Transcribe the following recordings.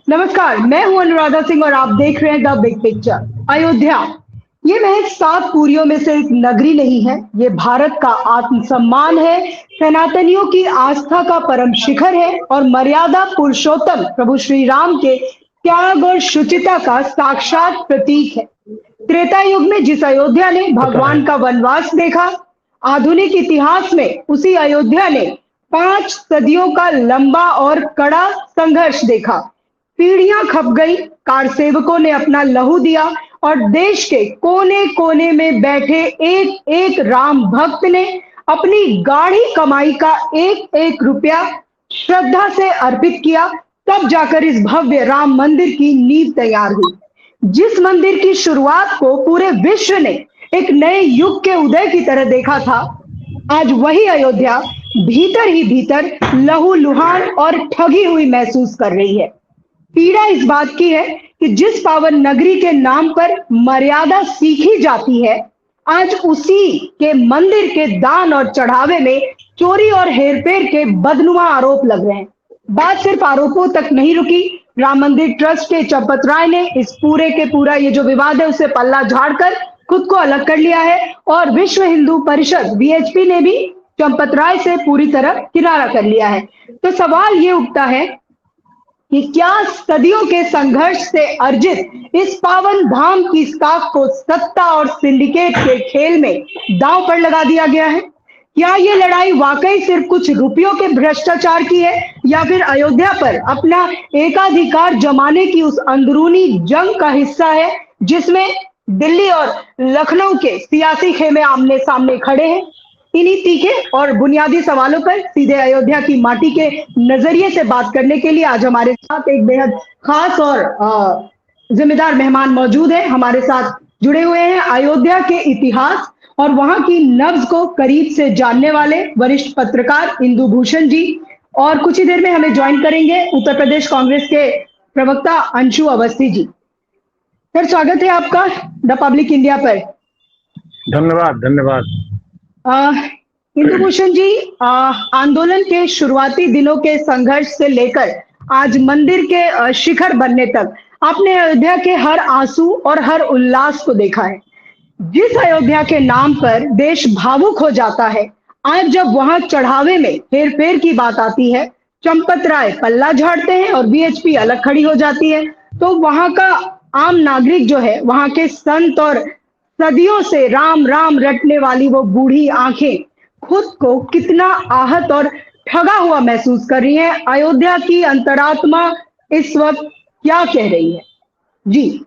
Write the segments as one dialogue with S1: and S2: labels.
S1: नमस्कार, मैं हूं अनुराधा सिंह और आप देख रहे हैं द बिग पिक्चर। अयोध्या ये महज 7 पुरियों में से एक नगरी नहीं है, ये भारत का आत्मसम्मान है, सनातनियों की आस्था का परम शिखर है और मर्यादा पुरुषोत्तम प्रभु श्री राम के त्याग और शुचिता का साक्षात प्रतीक है। त्रेता युग में जिस अयोध्या ने
S2: पता है।
S1: भगवान का वनवास देखा, आधुनिक इतिहास में उसी अयोध्या ने 5 सदियों का लंबा और कड़ा संघर्ष देखा। पीढ़ियां खप गई, कार सेवकों ने अपना लहू दिया और देश के कोने कोने में बैठे एक एक राम भक्त ने अपनी गाढ़ी कमाई का एक एक रुपया श्रद्धा से अर्पित किया। तब जाकर इस भव्य राम मंदिर की नींव तैयार हुई। जिस मंदिर की शुरुआत को पूरे विश्व ने एक नए युग के उदय की तरह देखा था, आज वही अयोध्या भीतर ही भीतर लहूलुहान और ठगी हुई महसूस कर रही है। पीड़ा इस बात की है कि जिस पावन नगरी के नाम पर मर्यादा सीखी जाती है, आज उसी के मंदिर के दान और चढ़ावे में चोरी और हेरफेर के बदनुमा आरोप लग रहे हैं। बात सिर्फ आरोपों तक नहीं रुकी। राम मंदिर ट्रस्ट के चंपत राय ने इस पूरे के पूरा ये जो विवाद है उसे पल्ला झाड़कर खुद को अलग कर लिया है और विश्व हिंदू परिषद वीएचपी ने भी चंपत राय से पूरी तरह किनारा कर लिया है। तो सवाल ये उठता है कि क्या सदियों के संघर्ष से अर्जित इस पावन धाम की साख को सत्ता और सिंडिकेट के खेल में दांव पर लगा दिया गया है? क्या ये लड़ाई वाकई सिर्फ कुछ रुपयों के भ्रष्टाचार की है या फिर अयोध्या पर अपना एकाधिकार जमाने की उस अंदरूनी जंग का हिस्सा है जिसमें दिल्ली और लखनऊ के सियासी खेमे आमने सामने खड़े हैं? इन्हीं तीखे और बुनियादी सवालों पर सीधे अयोध्या की माटी के नजरिए से बात करने के लिए आज हमारे साथ एक बेहद खास और जिम्मेदार मेहमान मौजूद हैं। हमारे साथ जुड़े हुए हैं अयोध्या के इतिहास और वहां की नब्ज को करीब से जानने वाले वरिष्ठ पत्रकार इंदु भूषण जी, और कुछ ही देर में हमें ज्वाइन करेंगे उत्तर प्रदेश कांग्रेस के प्रवक्ता अंशु अवस्थी जी। सर, स्वागत है आपका द पब्लिक इंडिया पर।
S2: धन्यवाद धन्यवाद।
S1: इंदु भूषण जी, आंदोलन के शुरुआती दिनों के संघर्ष से लेकर आज मंदिर के शिखर बनने तक आपने अयोध्या के हर आंसू और हर उल्लास को देखा है। जिस अयोध्या के नाम पर देश भावुक हो जाता है, आज जब वहां चढ़ावे में हेरफेर की बात आती है, चंपत राय पल्ला झाड़ते हैं और बीएचपी अलग खड़ी हो जाती है, तो वहां का आम नागरिक जो है, वहां के संत और सदियों से राम राम रटने वाली वो बूढ़ी आंखें खुद को कितना आहत और ठगा हुआ महसूस कर रही है। अयोध्या की अंतरात्मा इस वक्त क्या कह रही है? जी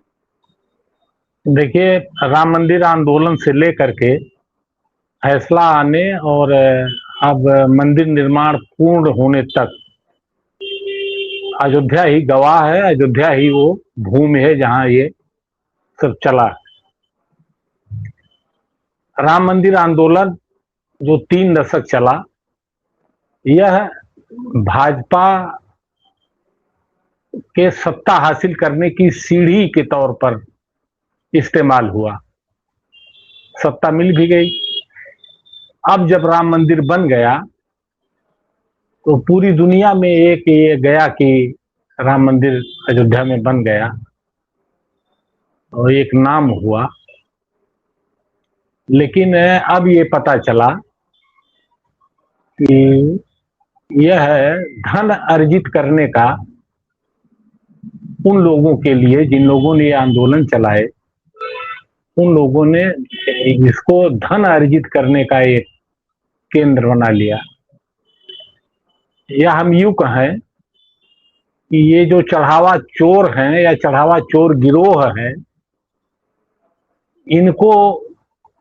S2: देखिए, राम मंदिर आंदोलन से लेकर के फैसला आने और अब मंदिर निर्माण पूर्ण होने तक अयोध्या ही गवाह है। अयोध्या ही वो भूमि है जहां ये सब चला। राम मंदिर आंदोलन जो 3 दशक चला, यह भाजपा के सत्ता हासिल करने की सीढ़ी के तौर पर इस्तेमाल हुआ। सत्ता मिल भी गई। अब जब राम मंदिर बन गया तो पूरी दुनिया में एक ये गया कि राम मंदिर अयोध्या में बन गया और एक नाम हुआ। लेकिन अब ये पता चला कि यह धन अर्जित करने का उन लोगों के लिए, जिन लोगों ने ये आंदोलन चलाए, उन लोगों ने इसको धन अर्जित करने का एक केंद्र बना लिया। या हम यूं कहें कि ये जो चढ़ावा चोर हैं या चढ़ावा चोर गिरोह हैं, इनको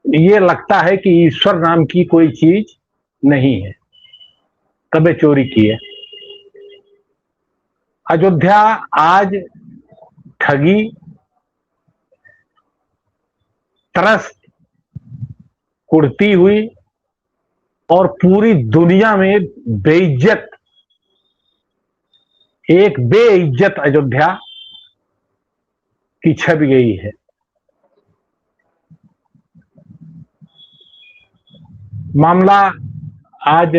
S2: ये लगता है कि ईश्वर नाम की कोई चीज नहीं है, तबे चोरी की है। अयोध्या आज ठगी, त्रस्त, कुढ़ती हुई और पूरी दुनिया में बेइज्जत, एक बेइज्जत अयोध्या की छप गई है। मामला आज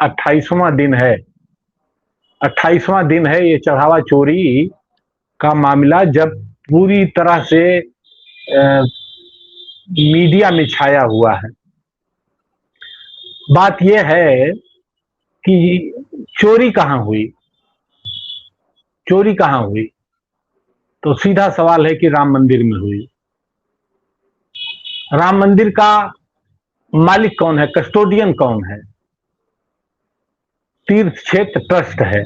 S2: 28वां दिन है। 28वां दिन है ये चढ़ावा चोरी का मामला जब पूरी तरह से मीडिया में छाया हुआ है। बात यह है कि चोरी कहां हुई, चोरी कहां हुई? तो सीधा सवाल है कि राम मंदिर में हुई। राम मंदिर का मालिक कौन है, कस्टोडियन कौन है? तीर्थ क्षेत्र ट्रस्ट है।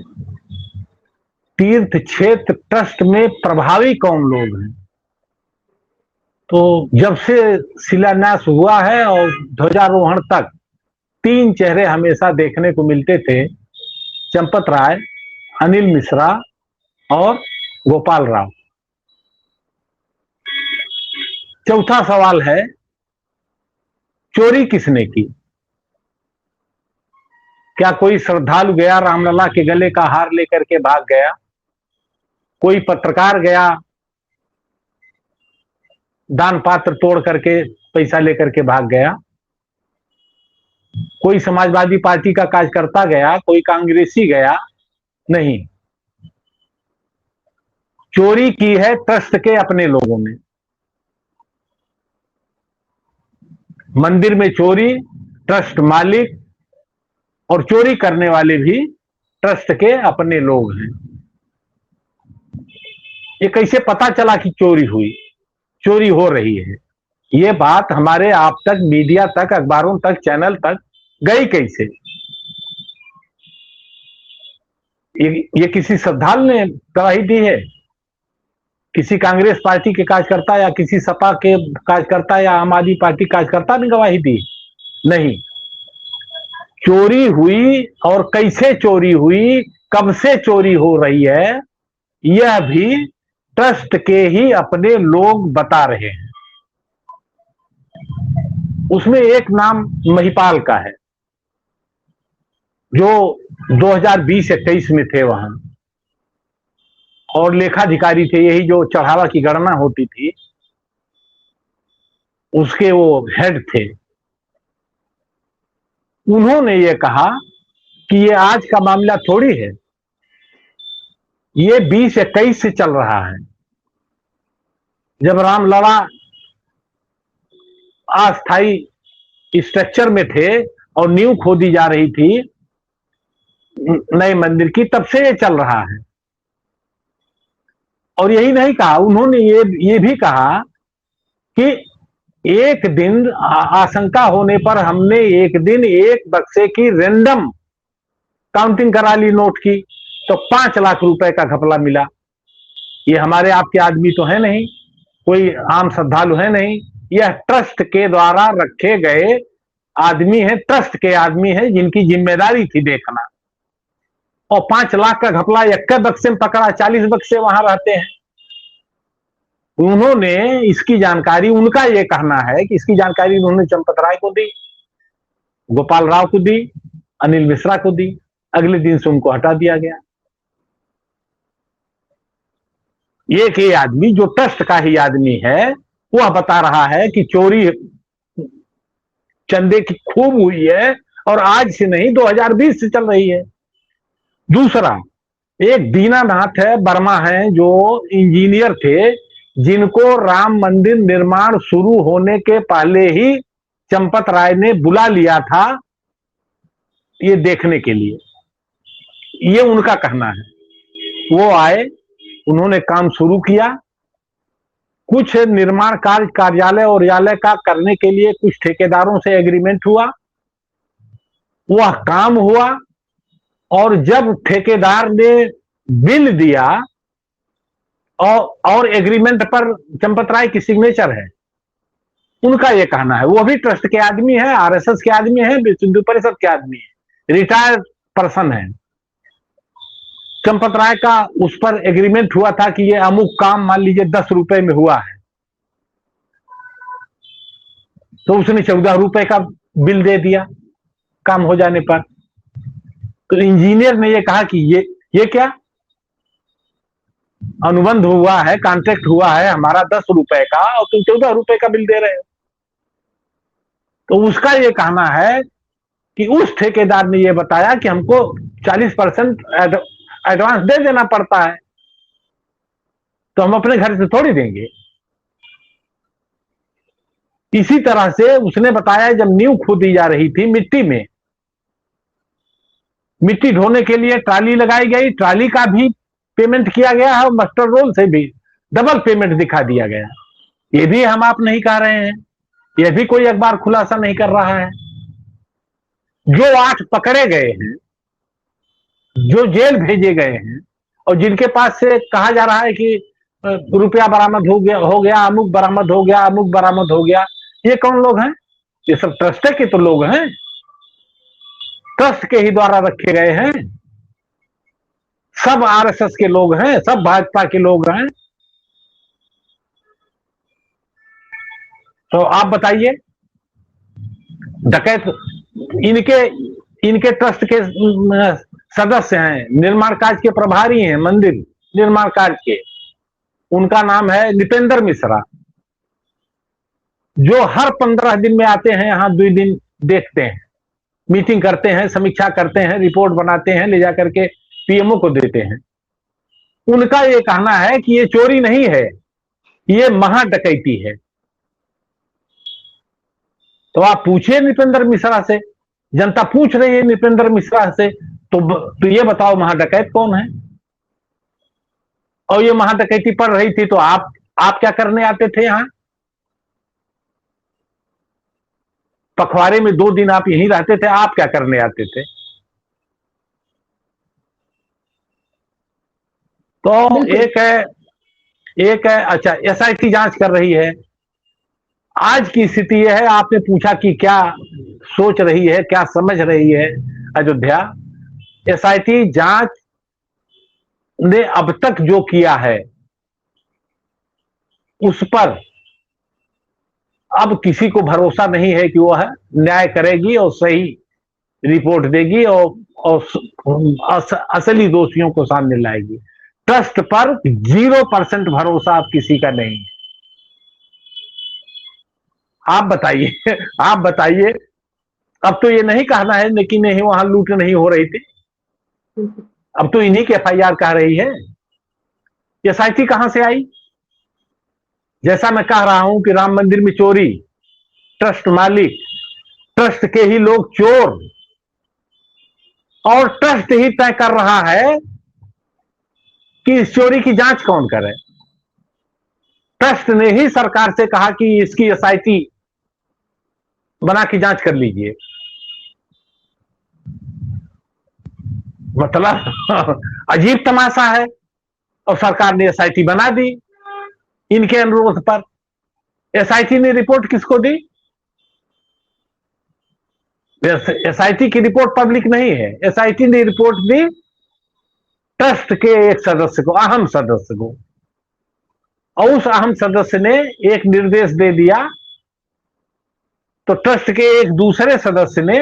S2: तीर्थ क्षेत्र ट्रस्ट में प्रभावी कौन लोग हैं? तो जब से शिलान्यास हुआ है और ध्वजारोहण तक 3 चेहरे हमेशा देखने को मिलते थे, चंपत राय, अनिल मिश्रा और गोपाल राव। चौथा सवाल है, चोरी किसने की? क्या कोई श्रद्धालु गया रामलला के गले का हार लेकर के भाग गया? कोई पत्रकार गया दान पात्र तोड़ करके पैसा लेकर के भाग गया? कोई समाजवादी पार्टी का कार्यकर्ता गया? कोई कांग्रेसी गया? नहीं, चोरी की है ट्रस्ट के अपने लोगों ने। मंदिर में चोरी, ट्रस्ट मालिक और चोरी करने वाले भी ट्रस्ट के अपने लोग हैं। ये कैसे पता चला कि चोरी हुई, चोरी हो रही है? ये बात हमारे आप तक, मीडिया तक, अखबारों तक, चैनल तक गई कैसे? ये किसी श्रद्धालु ने गवाही दी है? किसी कांग्रेस पार्टी के कार्यकर्ता या किसी सपा के कार्यकर्ता या आम आदमी पार्टी कार्यकर्ता ने गवाही दी? नहीं। चोरी हुई और कैसे चोरी हुई, कब से चोरी हो रही है, यह भी ट्रस्ट के ही अपने लोग बता रहे हैं। उसमें एक नाम महिपाल का है, जो 2020-21 में थे वहां और लेखाधिकारी थे। यही जो चढ़ावा की गणना होती थी उसके वो हेड थे। उन्होंने ये कहा कि ये आज का मामला थोड़ी है, ये 20-21 से चल रहा है। जब रामलला अस्थायी स्ट्रक्चर में थे और नींव खोदी जा रही थी नए मंदिर की, तब से ये चल रहा है। और यही नहीं कहा, उन्होंने ये भी कहा कि एक दिन आशंका होने पर हमने एक दिन एक बक्से की रैंडम काउंटिंग करा ली नोट की, तो 5 लाख रुपए का घपला मिला। ये हमारे आपके आदमी तो है नहीं, कोई आम श्रद्धालु है नहीं, यह ट्रस्ट के द्वारा रखे गए आदमी है, ट्रस्ट के आदमी है जिनकी जिम्मेदारी थी देखना। और 5 लाख का घपला एक बक्से में पकड़ा, 40 बक्से वहां रहते हैं। उन्होंने इसकी जानकारी, उनका यह कहना है कि इसकी जानकारी उन्होंने चंपत राय को दी, गोपाल राव को दी, अनिल मिश्रा को दी। अगले दिन से उनको हटा दिया गया। एक ही आदमी जो ट्रस्ट का ही आदमी है वह बता रहा है कि चोरी चंदे की खूब हुई है और आज से नहीं 2020 से चल रही है। दूसरा, एक दीनानाथ है वर्मा है जो इंजीनियर थे, जिनको राम मंदिर निर्माण शुरू होने के पहले ही चंपत राय ने बुला लिया था ये देखने के लिए। ये उनका कहना है। वो आए, उन्होंने काम शुरू किया। कुछ निर्माण कार्य कार्यालय और कार्यालय का करने के लिए कुछ ठेकेदारों से एग्रीमेंट हुआ, वह काम हुआ। और जब ठेकेदार ने बिल दिया और एग्रीमेंट पर चंपत राय की सिग्नेचर है, उनका यह कहना है। वो भी ट्रस्ट के आदमी है, आरएसएस के आदमी है, विश्व हिंदू परिषद के आदमी है, रिटायर्ड पर्सन है। चंपत राय का उस पर एग्रीमेंट हुआ था कि ये अमुक काम मान लीजिए 10 रुपए में हुआ है, तो उसने 14 रुपए का बिल दे दिया काम हो जाने पर। तो इंजीनियर ने ये कहा कि ये क्या अनुबंध हुआ है, कॉन्ट्रैक्ट हुआ है हमारा 10 रुपए का और तुम 14 रुपए का बिल दे रहे हो। तो उसका ये कहना है कि उस ठेकेदार ने ये बताया कि हमको 40% एडवांस दे देना पड़ता है। तो हम अपने घर से थोड़ी देंगे। इसी तरह से उसने बताया जब नींव खोदी जा रही थी मिट्टी में, मिट्टी ढोने के लिए ट्राली लगाई गई, ट्राली का भी पेमेंट किया गया है और मास्टर रोल से भी डबल पेमेंट दिखा दिया गया। ये भी हम आप नहीं कह रहे हैं, ये भी कोई अखबार खुलासा नहीं कर रहा है। जो 8 पकड़े गए हैं, जो जेल भेजे गए हैं और जिनके पास से कहा जा रहा है कि रुपया बरामद हो गया, अमुक बरामद हो गया, अमुक बरामद हो गया, ये कौन लोग हैं? ये सब ट्रस्ट के तो लोग हैं, ट्रस्ट के ही द्वारा रखे गए हैं। सब आरएसएस के लोग हैं, सब भाजपा के लोग हैं। तो आप बताइए, डकैत इनके इनके ट्रस्ट के सदस्य हैं, निर्माण कार्य के प्रभारी हैं, मंदिर निर्माण कार्य के। उनका नाम है निपेंद्र मिश्रा, जो हर 15 दिन में आते हैं, यहां 2 दिन देखते हैं, मीटिंग करते हैं, समीक्षा करते हैं, रिपोर्ट बनाते हैं, ले जाकर के पीएमओ को देते हैं। उनका ये कहना है कि ये चोरी नहीं है, ये महाडकैती है। तो आप पूछिए निपेंद्र मिश्रा से, जनता पूछ रही है निपेंद्र मिश्रा से, तो ये बताओ महाडकैत कौन है? और ये महाडकैती पड़ रही थी तो आप क्या करने आते थे यहां? पखवाड़े में 2 दिन आप यहीं रहते थे, आप क्या करने आते थे? तो एक है अच्छा, एसआईटी जांच कर रही है। आज की स्थिति यह है, आपने पूछा कि क्या सोच रही है, क्या समझ रही है अयोध्या। एसआईटी जांच ने अब तक जो किया है उस पर अब किसी को भरोसा नहीं है कि वह न्याय करेगी और सही रिपोर्ट देगी और असली दोषियों को सामने लाएगी। ट्रस्ट पर 0% भरोसा अब किसी का नहीं है। आप बताइए, अब तो ये नहीं कहना है लेकिन नहीं, वहां लूट नहीं हो रही थी, अब तो इन्हीं की एफआईआर कह रही है। एसआईटी कहां से आई? जैसा मैं कह रहा हूं कि राम मंदिर में चोरी, ट्रस्ट मालिक, ट्रस्ट के ही लोग चोर, और ट्रस्ट ही तय कर रहा है कि इस चोरी की जांच कौन करे। ट्रस्ट ने ही सरकार से कहा कि इसकी एसआईटी बना के जांच कर लीजिए। मतलब अजीब तमाशा है। और सरकार ने एसआईटी बना दी इनके अनुरोध पर। एसआईटी ने रिपोर्ट किसको दी? एसआईटी की रिपोर्ट पब्लिक नहीं है, एसआईटी ने रिपोर्ट दी ट्रस्ट के एक सदस्य को, अहम सदस्य को, और उस अहम सदस्य ने एक निर्देश दे दिया तो ट्रस्ट के एक दूसरे सदस्य ने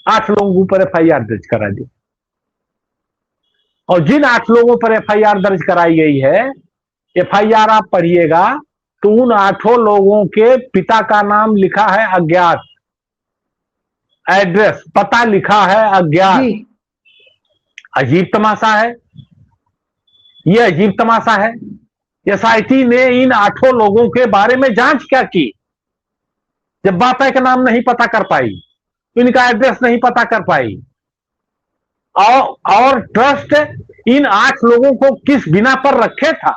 S2: 8 लोगों पर एफआईआर दर्ज करा दी। और जिन 8 लोगों पर एफआईआर दर्ज कराई गई है, एफआईआर आप पढ़िएगा तो उन 8 लोगों के पिता का नाम लिखा है अज्ञात, एड्रेस पता लिखा है अज्ञात। अजीब तमाशा है, यह अजीब तमाशा है। एसआईटी ने इन 8 लोगों के बारे में जांच क्या की? जब बाप का नाम नहीं पता कर पाई, इनका एड्रेस नहीं पता कर पाई, और ट्रस्ट इन 8 लोगों को किस बिना पर रखे था?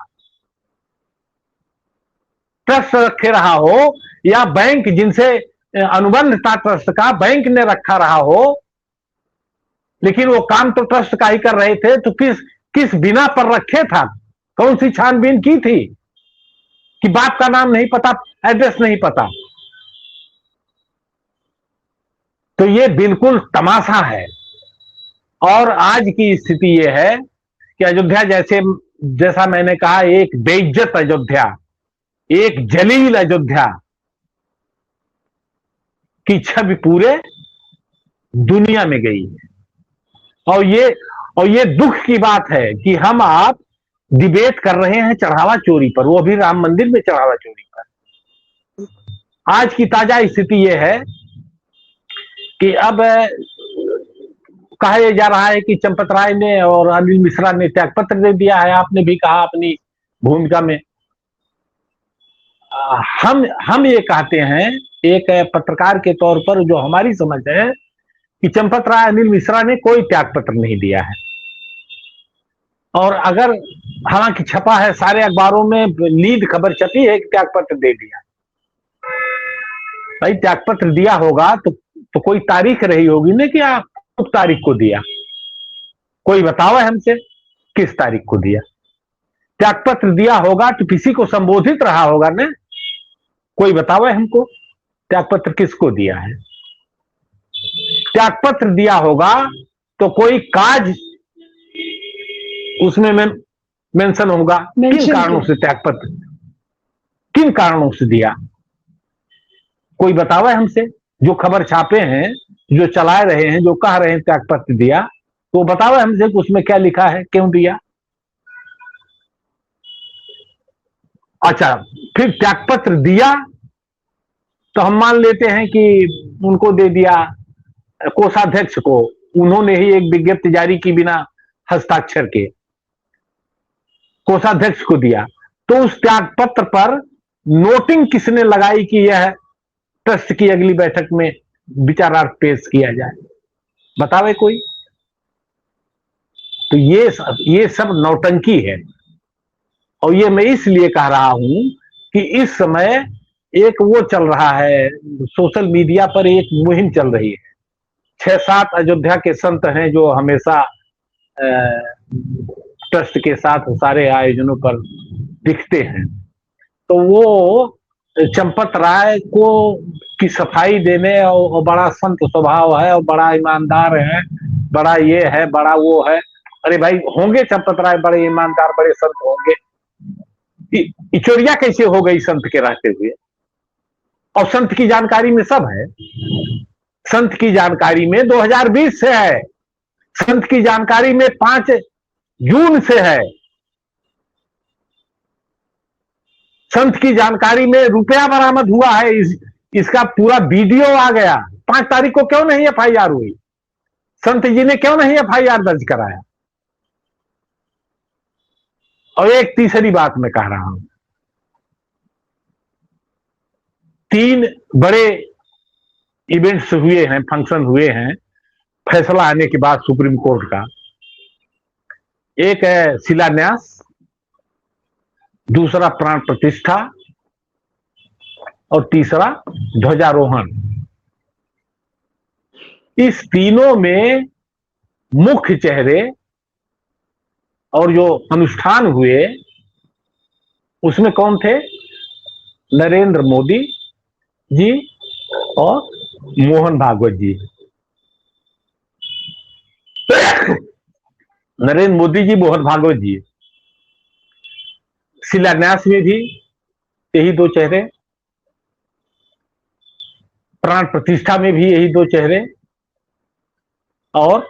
S2: ट्रस्ट रखे रहा हो या बैंक जिनसे अनुबंध था ट्रस्ट का, बैंक ने रखा रहा हो, लेकिन वो काम तो ट्रस्ट का ही कर रहे थे, तो किस बिना पर रखे था? कौन सी छानबीन की थी कि बाप का नाम नहीं पता, एड्रेस नहीं पता? तो ये बिल्कुल तमाशा है। और आज की स्थिति यह है कि अयोध्या जैसा मैंने कहा, एक बेइज्जत अयोध्या, एक जलील अयोध्या की छवि पूरे दुनिया में गई है। और ये दुख की बात है कि हम आप डिबेट कर रहे हैं चढ़ावा चोरी पर, वो भी राम मंदिर में चढ़ावा चोरी पर। आज की ताजा स्थिति यह है कि अब कहा जा रहा है कि चंपत राय ने और अनिल मिश्रा ने त्यागपत्र दे दिया है। आपने भी कहा अपनी भूमिका में। हम ये कहते हैं एक पत्रकार के तौर पर, जो हमारी समझ है, कि चंपत राय अनिल मिश्रा ने कोई त्याग पत्र नहीं दिया है। और अगर हालांकि छपा है, सारे अखबारों में लीड खबर छपी है कि त्याग पत्र दे दिया। भाई त्याग पत्र दिया होगा तो कोई तारीख रही होगी ना कि आप उस तारीख को दिया। कोई बताओ हमसे किस तारीख को दिया। त्याग पत्र दिया होगा तो किसी को संबोधित रहा होगा ना। कोई बताओ हमको त्याग पत्र किसको दिया है। त्याग पत्र दिया होगा तो कोई काज उसमें मेंशन होगा। किन कारणों से त्याग पत्र, किन कारणों से दिया, कोई बतावे हमसे। जो खबर छापे हैं, जो चलाए रहे हैं, जो कह रहे हैं त्याग पत्र दिया, तो बतावे हमसे कि उसमें क्या लिखा है, क्यों दिया। अच्छा, फिर त्याग पत्र दिया तो हम मान लेते हैं कि उनको दे दिया कोषाध्यक्ष को, उन्होंने ही एक विज्ञप्ति जारी की बिना हस्ताक्षर के, कोषाध्यक्ष को दिया। तो उस त्याग पत्र पर नोटिंग किसने लगाई कि यह ट्रस्ट की अगली बैठक में विचारार्थ पेश किया जाए, बतावे कोई। तो ये सब नौटंकी है। और ये मैं इसलिए कह रहा हूं कि इस समय एक वो चल रहा है, सोशल मीडिया पर एक मुहिम चल रही है। 6-7 अयोध्या के संत हैं जो हमेशा ट्रस्ट के साथ सारे आयोजनों पर दिखते हैं। तो वो चंपत राय को की सफाई देने, और बड़ा संत स्वभाव है, और बड़ा ईमानदार है, बड़ा ये है, बड़ा वो है। अरे भाई, होंगे चंपत राय बड़े ईमानदार, बड़े संत होंगे। इचोरिया कैसे हो गई संत के रहते हुए? और संत की जानकारी में सब है। संत की जानकारी में 2020 से है, संत की जानकारी में 5 जून से है, संत की जानकारी में रुपया बरामद हुआ है, इसका पूरा वीडियो आ गया। 5 तारीख को क्यों नहीं एफआईआर हुई? संत जी ने क्यों नहीं एफआईआर दर्ज कराया? और एक तीसरी बात मैं कह रहा हूं, 3 बड़े इवेंट्स हुए हैं, फंक्शन हुए हैं फैसला आने के बाद सुप्रीम कोर्ट का। एक है शिलान्यास, दूसरा प्राण प्रतिष्ठा, और तीसरा ध्वजारोहण। इस तीनों में मुख्य चेहरे और जो अनुष्ठान हुए उसमें कौन थे? नरेंद्र मोदी जी और मोहन भागवत जी। नरेंद्र मोदी जी, मोहन भागवत जी। शिलान्यास में भी यही 2 चेहरे, प्राण प्रतिष्ठा में भी यही 2 चेहरे, और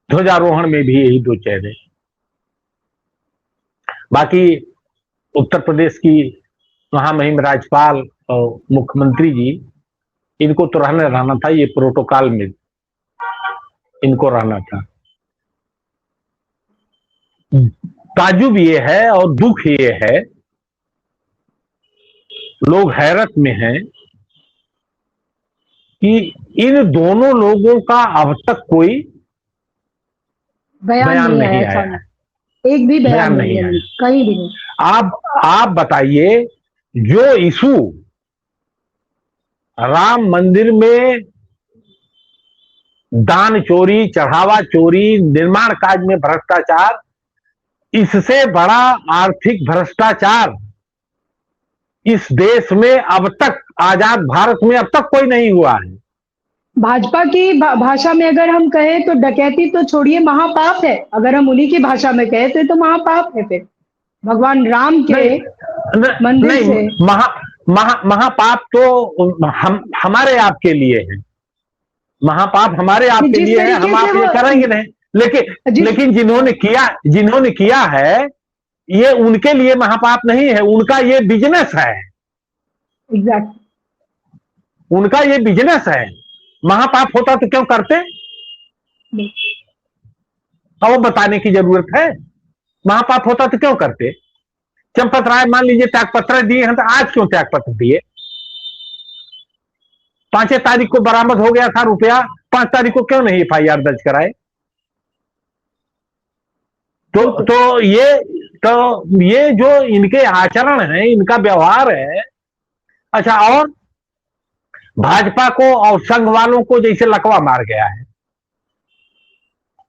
S2: ध्वजारोहण में भी यही 2 चेहरे। बाकी उत्तर प्रदेश की महामहिम राज्यपाल और मुख्यमंत्री जी, इनको तो रहना था, ये प्रोटोकॉल में इनको रहना था। ताजुब ये है और दुख ये है, लोग हैरत में हैं कि इन दोनों लोगों का अब तक कोई बयान नहीं आया है।
S1: एक भी बयान नहीं है, कहीं भी नहीं।
S2: आप बताइए, जो इशू राम मंदिर में दान चोरी, चढ़ावा चोरी, निर्माण कार्य में भ्रष्टाचार, इससे बड़ा आर्थिक भ्रष्टाचार इस देश में अब तक, आजाद भारत में अब तक कोई नहीं हुआ है।
S1: भाजपा की भाषा में अगर हम कहें तो डकैती तो छोड़िए, महापाप है। अगर हम उन्हीं की भाषा में कहें तो महापाप है। फिर भगवान राम के मंदिर से
S2: महापाप तो हमारे आपके लिए है। महापाप हमारे आपके लिए है, हम आप ये करेंगे नहीं। लेकिन जिन्होंने किया है, ये उनके लिए महापाप नहीं है, उनका ये बिजनेस है।
S1: एग्जैक्ट,
S2: उनका ये बिजनेस है। महापाप होता तो क्यों करते? और बताने की जरूरत है? महापाप होता तो क्यों करते? चंपत राय मान लीजिए त्यागपत्र दिए हैं, तो आज क्यों त्यागपत्र दिए? 5 तारीख को बरामद हो गया था रुपया, 5 तारीख को क्यों नहीं एफआईआर दर्ज कराए? तो ये जो इनके आचरण है, इनका व्यवहार है। अच्छा, और भाजपा को और संघ वालों को जैसे लकवा मार गया है,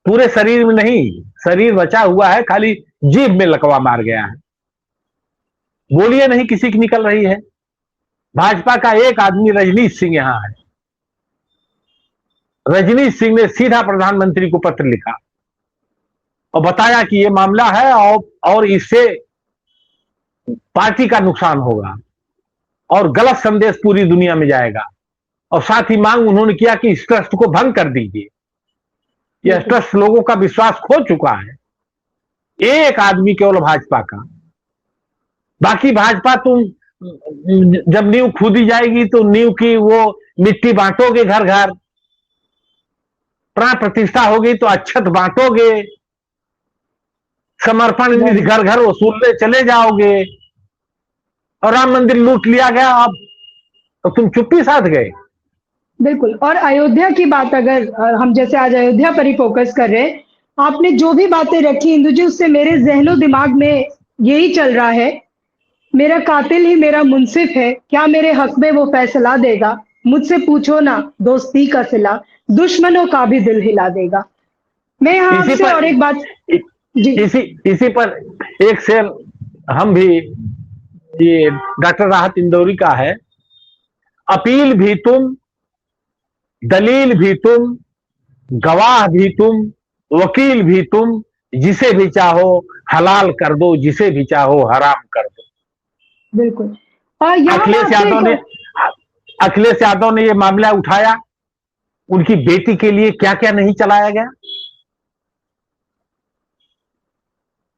S2: पूरे शरीर में नहीं, शरीर बचा हुआ है, खाली जीभ में लकवा मार गया है, गोलियां नहीं किसी की निकल रही है। भाजपा का एक आदमी रजनीश सिंह यहां है, रजनीश सिंह ने सीधा प्रधानमंत्री को पत्र लिखा और बताया कि यह मामला है और इससे पार्टी का नुकसान होगा और गलत संदेश पूरी दुनिया में जाएगा। और साथ ही मांग उन्होंने किया कि इस ट्रस्ट को भंग कर दीजिए, यह ट्रस्ट लोगों का विश्वास खो चुका है। एक आदमी केवल भाजपा का, बाकी भाजपा तुम जब नींव खोदी जाएगी तो नींव की वो मिट्टी बांटोगे घर घर, प्राण प्रतिष्ठा होगी तो अक्षत बांटोगे, समर्पण घर घर वसूलने चले जाओगे, और राम मंदिर लूट लिया गया, अब तो तुम चुप्पी साध गए।
S1: बिल्कुल। और अयोध्या की बात अगर हम जैसे आज अयोध्या पर ही फोकस कर रहे हैं, आपने जो भी बातें रखी इंदु जी, उससे मेरे जहनो दिमाग में यही चल रहा है, मेरा कातिल ही मेरा मुंसिफ है, क्या मेरे हक में वो फैसला देगा, मुझसे पूछो ना दोस्ती का सिला, दुश्मनों का भी दिल हिला देगा। मैं यहाँ आपसे और एक बात जी
S2: इसी पर एक शेर हम भी, ये डॉक्टर राहत इंदौरी का है, अपील भी तुम, दलील भी तुम, गवाह भी तुम, वकील भी तुम, जिसे भी चाहो हलाल कर दो, जिसे भी चाहो हराम कर दो।
S1: बिल्कुल।
S2: अखिलेश यादव ने यह मामला उठाया, उनकी बेटी के लिए क्या क्या नहीं चलाया गया।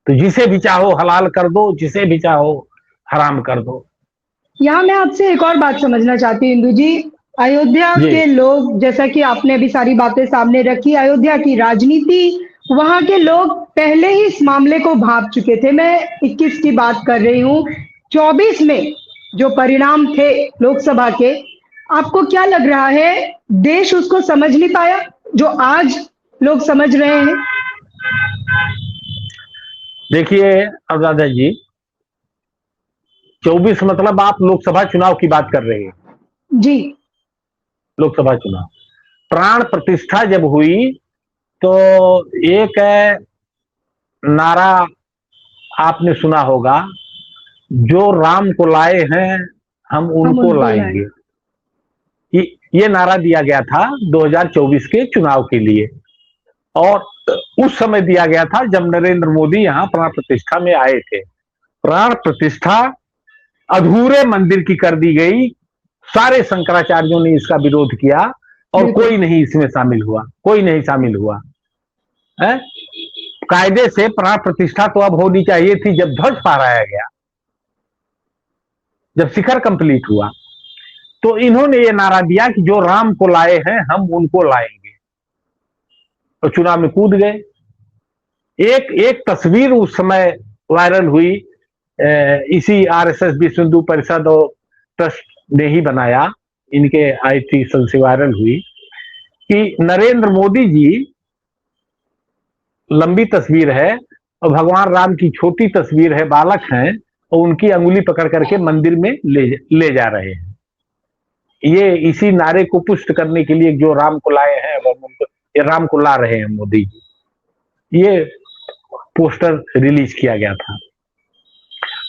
S2: तो जिसे भी चाहो हलाल कर दो, जिसे भी चाहो हराम कर दो।
S1: यहाँ मैं आपसे एक और बात समझना चाहती हूँ इंदु जी, अयोध्या के लोग, जैसा कि आपने अभी सारी बातें सामने रखी, अयोध्या की राजनीति, वहां के लोग पहले ही इस मामले को भांप चुके थे। मैं 21 की बात कर रही हूँ। 24 में जो परिणाम थे लोकसभा के, आपको क्या लग रहा है देश उसको समझ नहीं पाया जो आज लोग समझ रहे हैं?
S2: देखिए अनुराधा जी, 24 मतलब आप लोकसभा चुनाव की बात कर रहे हैं
S1: जी।
S2: लोकसभा चुनाव, प्राण प्रतिष्ठा जब हुई तो एक नारा आपने सुना होगा, जो राम को लाए हैं हम उनको लाएंगे। ये नारा दिया गया था 2024 के चुनाव के लिए, और उस समय दिया गया था जब नरेंद्र मोदी यहां प्राण प्रतिष्ठा में आए थे। प्राण प्रतिष्ठा अधूरे मंदिर की कर दी गई, सारे शंकराचार्यों ने इसका विरोध किया और कोई नहीं इसमें शामिल हुआ, कोई नहीं शामिल हुआ है। कायदे से प्राण प्रतिष्ठा तो अब होनी चाहिए थी जब ध्वज फहराया गया, जब शिखर कंप्लीट हुआ, तो इन्होंने ये नारा दिया कि जो राम को लाए हैं हम उनको लाएंगे, और चुनाव में कूद गए। एक तस्वीर उस समय वायरल हुई, इसी आरएसएस विश्व हिंदू परिषद और ट्रस्ट ने ही बनाया, इनके आईटी सेल से वायरल हुई कि नरेंद्र मोदी जी, लंबी तस्वीर है, और भगवान राम की छोटी तस्वीर है, बालक हैं, और उनकी अंगुली पकड़ करके मंदिर में ले जा रहे हैं। ये इसी नारे को पुष्ट करने के लिए, जो राम को लाए हैं ये राम को ला रहे हैं मोदी जी, ये पोस्टर रिलीज किया गया था।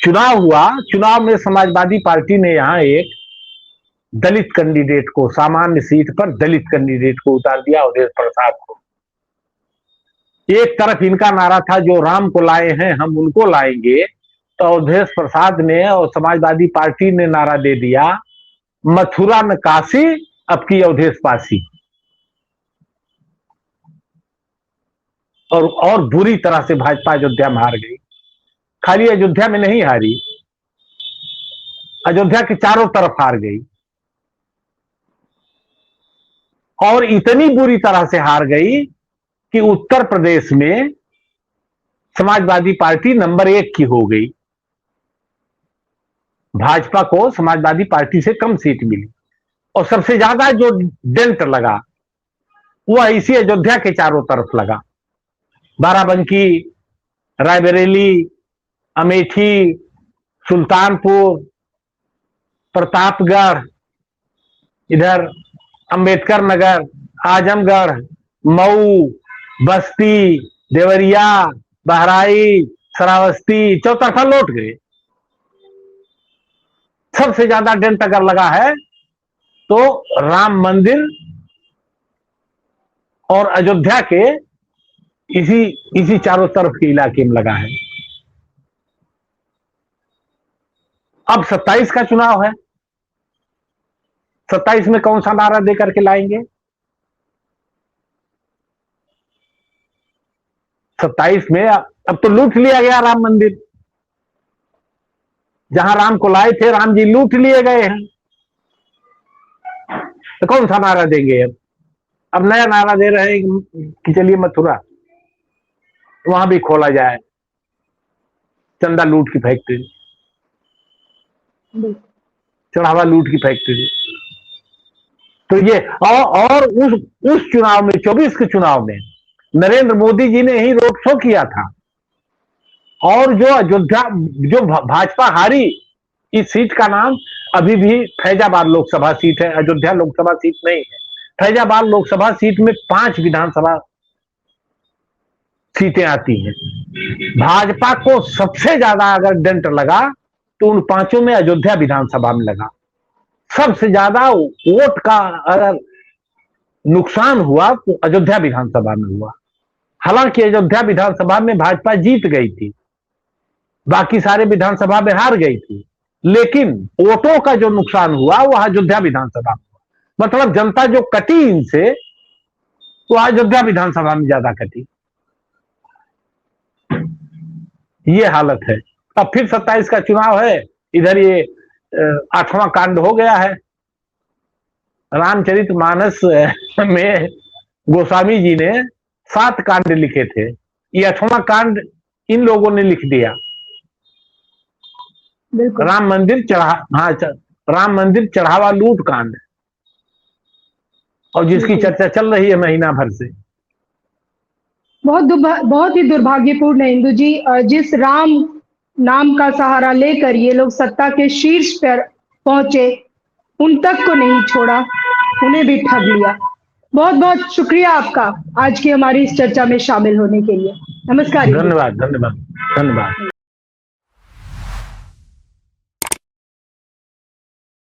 S2: चुनाव हुआ, चुनाव में समाजवादी पार्टी ने यहां एक दलित कैंडिडेट को, सामान्य सीट पर दलित कैंडिडेट को उतार दिया, अवधेश प्रसाद को। एक तरफ इनका नारा था जो राम को लाए हैं हम उनको लाएंगे, तो अवधेश प्रसाद ने और समाजवादी पार्टी ने नारा दे दिया, मथुरा न काशी अब की अवधेश पासी। और बुरी तरह से भाजपा अयोध्या में हार गई। खाली अयोध्या में नहीं हारी, अयोध्या के चारों तरफ हार गई, और इतनी बुरी तरह से हार गई कि उत्तर प्रदेश में समाजवादी पार्टी नंबर 1 की हो गई। भाजपा को समाजवादी पार्टी से कम सीट मिली और सबसे ज्यादा जो डेंट लगा वह इसी अयोध्या के चारों तरफ लगा। बाराबंकी, रायबरेली, अमेठी, सुल्तानपुर, प्रतापगढ़, इधर अंबेडकर नगर, आजमगढ़, मऊ, बस्ती, देवरिया, बहराइच, श्रावस्ती चौतरफा लौट गए। सबसे ज्यादा डेंट अगर लगा है तो राम मंदिर और अयोध्या के इसी चारों तरफ के इलाके में लगा है। अब 27 का चुनाव है। 27 में कौन सा नारा देकर के लाएंगे? 27 में अब तो लूट लिया गया राम मंदिर। जहां राम को लाए थे राम जी लूट लिए गए हैं, तो कौन सा नारा देंगे? अब नया नारा दे रहे हैं कि चलिए मथुरा वहां भी खोला जाए चंदा लूट की फैक्ट्री, चढ़ावा लूट की फैक्ट्री। तो ये और उस चुनाव में 24 के चुनाव में नरेंद्र मोदी जी ने ही रोड शो किया था और जो अयोध्या जो भाजपा हारी, इस सीट का नाम अभी भी फैजाबाद लोकसभा सीट है, अयोध्या लोकसभा सीट नहीं है। फैजाबाद लोकसभा सीट में 5 विधानसभा सीटें आती हैं। भाजपा को सबसे ज्यादा अगर डेंट लगा तो उन 5 में अयोध्या विधानसभा में लगा। सबसे ज्यादा वोट का अगर नुकसान हुआ तो अयोध्या विधानसभा में हुआ। हालांकि अयोध्या विधानसभा में भाजपा जीत गई थी, बाकी सारे विधानसभा में हार गई थी, लेकिन वोटों का जो नुकसान हुआ वह अयोध्या विधानसभा में हुआ। मतलब जनता जो कटी इनसे वो अयोध्या विधानसभा में ज्यादा कटी। ये हालत है। अब फिर 27 का चुनाव है। इधर ये 8वां कांड हो गया है। रामचरितमानस में गोस्वामी जी ने 7 कांड लिखे थे, ये 8वां कांड इन लोगों ने लिख दिया। राम मंदिर चढ़ावा लूट कांड, और जिसकी चर्चा चल रही है महीना भर से।
S1: बहुत ही दुर्भाग्यपूर्ण है इंदु जी, जिस राम नाम का सहारा लेकर ये लोग सत्ता के शीर्ष पर पहुंचे उन तक को नहीं छोड़ा, उन्हें भी ठग लिया। बहुत बहुत शुक्रिया आपका आज की हमारी इस चर्चा में शामिल होने के लिए। नमस्कार।
S2: धन्यवाद।